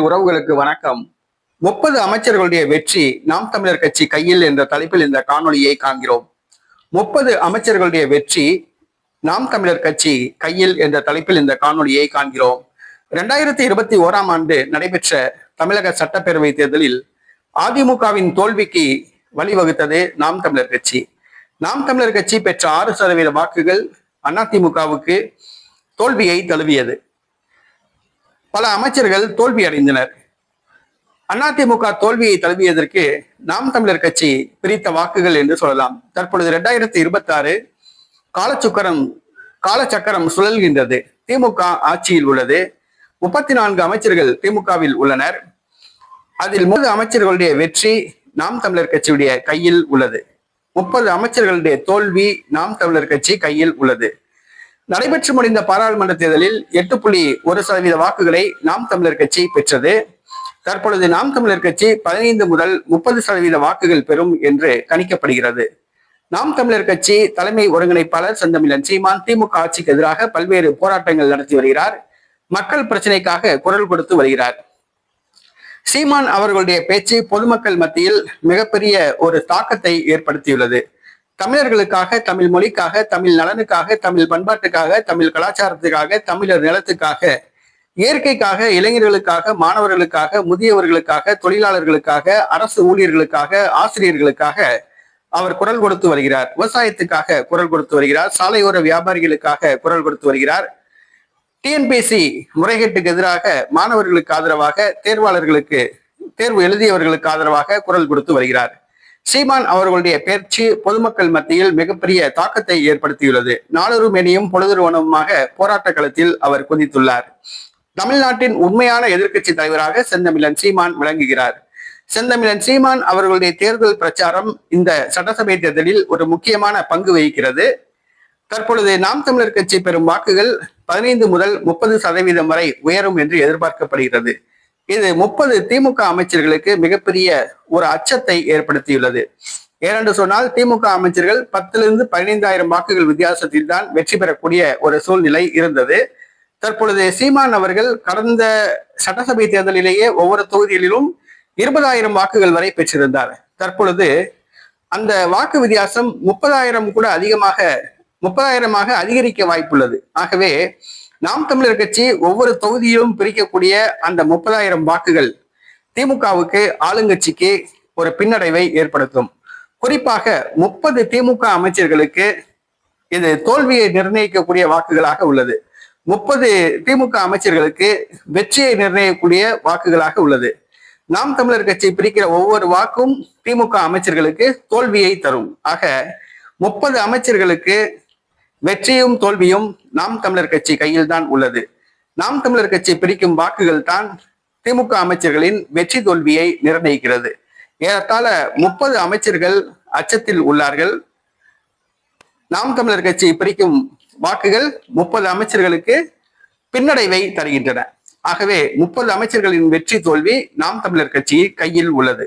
உறவுகளுக்கு வணக்கம். 30 அமைச்சர்களுடைய வெற்றி நாம் தமிழர் கட்சி கையில் என்ற தலைப்பில் இந்த காணொலியை காண்கிறோம். 30 அமைச்சர்களுடைய வெற்றி நாம் தமிழர் கட்சி கையில் என்ற தலைப்பில் இந்த காணொலியை காண்கிறோம். 2021ஆம் ஆண்டு நடைபெற்ற தமிழக சட்டப்பேரவை தேர்தலில் அதிமுகவின் தோல்விக்கு வழிவகுத்தது நாம் தமிழர் கட்சி. நாம் தமிழர் கட்சி பெற்ற 6% வாக்குகள் அதிமுகவுக்கு தோல்வியை தழுவியது. பல அமைச்சர்கள் தோல்வி அடைந்தனர். அதிமுக தோல்வியை தழுவியதற்கு நாம் தமிழர் கட்சி பிரித்த வாக்குகள் என்று சொல்லலாம். தற்பொழுது 2026 காலச்சக்கரம் சுழல்கின்றது. திமுக ஆட்சியில் உள்ளது. 34 அமைச்சர்கள் திமுகவில் உள்ளனர். அதில் 30 அமைச்சர்களுடைய வெற்றி நாம் தமிழர் கட்சியுடைய கையில் உள்ளது. 30 அமைச்சர்களுடைய தோல்வி நாம் தமிழர் கட்சி கையில் உள்ளது. நடைபெற்று முடிந்த பாராளுமன்ற தேர்தலில் 8.1% வாக்குகளை நாம் தமிழர் கட்சி பெற்றது. தற்பொழுது நாம் தமிழர் கட்சி 15 முதல் 30% வாக்குகள் பெறும் என்று கணிக்கப்படுகிறது. நாம் தமிழர் கட்சி தலைமை ஒருங்கிணைப்பாளர் செந்தமிழன் சீமான் திமுக ஆட்சிக்கு எதிராக பல்வேறு போராட்டங்கள் நடத்தி வருகிறார். மக்கள் பிரச்சனைக்காக குரல் கொடுத்து வருகிறார். சீமான் அவர்களுடைய பேச்சு பொதுமக்கள் மத்தியில் மிகப்பெரிய ஒரு தாக்கத்தை ஏற்படுத்தியுள்ளது. தமிழர்களுக்காக, தமிழ் மொழிக்காக, தமிழ் நலனுக்காக, தமிழ் பண்பாட்டுக்காக, தமிழ் கலாச்சாரத்துக்காக, தமிழர் நிலத்துக்காக, இயற்கைக்காக, இளைஞர்களுக்காக, மாணவர்களுக்காக, முதியவர்களுக்காக, தொழிலாளர்களுக்காக, அரசு ஊழியர்களுக்காக, ஆசிரியர்களுக்காக அவர் குரல் கொடுத்து வருகிறார். விவசாயத்துக்காக குரல் கொடுத்து வருகிறார். சாலையோர வியாபாரிகளுக்காக குரல் கொடுத்து வருகிறார். டிஎன்பிஎஸ்சி முறைகேட்டுக்கு எதிராக மாணவர்களுக்கு ஆதரவாக, தேர்வு எழுதியவர்களுக்கு ஆதரவாக குரல் கொடுத்து வருகிறார். சீமான் அவர்களுடைய பேச்சு பொதுமக்கள் மத்தியில் மிகப்பெரிய தாக்கத்தை ஏற்படுத்தியுள்ளது. நாளொரு மேனியும் பொழுதுருவனமாக போராட்ட களத்தில் அவர் குதித்துள்ளார். தமிழ்நாட்டின் உண்மையான எதிர்க்கட்சி தலைவராக செந்தமிழன் சீமான் விளங்குகிறார். செந்தமிழன் சீமான் அவர்களுடைய தேர்தல் பிரச்சாரம் இந்த சட்டசபை தேர்தலில் ஒரு முக்கியமான பங்கு வகிக்கிறது. தற்பொழுது நாம் தமிழர் கட்சி பெறும் வாக்குகள் 15 முதல் 30% வரை உயரும் என்று எதிர்பார்க்கப்படுகிறது. இது 30 திமுக அமைச்சர்களுக்கு மிகப்பெரிய ஒரு அச்சத்தை ஏற்படுத்தியுள்ளது. ஏனென்று சொன்னால் திமுக அமைச்சர்கள் 10,000 15,000 வாக்குகள் வித்தியாசத்தில் தான் வெற்றி பெறக்கூடிய ஒரு சூழ்நிலை இருந்தது. தற்பொழுது சீமான் அவர்கள் கடந்த சட்டசபை தேர்தலிலேயே ஒவ்வொரு தொகுதிகளிலும் 20,000 வாக்குகள் வரை பெற்றிருந்தார். தற்பொழுது அந்த வாக்கு வித்தியாசம் 30,000 கூட 30,000 அதிகரிக்க வாய்ப்புள்ளது. ஆகவே நாம் தமிழர் கட்சி ஒவ்வொரு தொகுதியிலும் பிரிக்கக்கூடிய அந்த 30,000 வாக்குகள் திமுகவுக்கு, ஆளுங்கட்சிக்கு ஒரு பின்னடைவை ஏற்படுத்தும். குறிப்பாக 30 திமுக அமைச்சர்களுக்கு இது தோல்வியை நிர்ணயிக்கக்கூடிய வாக்குகளாக உள்ளது. 30 திமுக அமைச்சர்களுக்கு வெற்றியை நிர்ணயிக்கக்கூடிய வாக்குகளாக உள்ளது. நாம் தமிழர் கட்சி பிரிக்கிற ஒவ்வொரு வாக்கும் திமுக அமைச்சர்களுக்கு தோல்வியை தரும். ஆக 30 அமைச்சர்களுக்கு வெற்றியும் தோல்வியும் நாம் தமிழர் கட்சி கையில் தான் உள்ளது. நாம் தமிழர் கட்சி பிரிக்கும் வாக்குகள் தான் திமுக அமைச்சர்களின் வெற்றி தோல்வியை நிர்ணயிக்கிறது. ஏறத்தாழ 30 அமைச்சர்கள் அச்சத்தில் உள்ளார்கள். நாம் தமிழர் கட்சி பிரிக்கும் வாக்குகள் 30 அமைச்சர்களுக்கு பின்னடைவை தருகின்றன. ஆகவே 30 அமைச்சர்களின் வெற்றி தோல்வி நாம் தமிழர் கட்சி கையில் உள்ளது.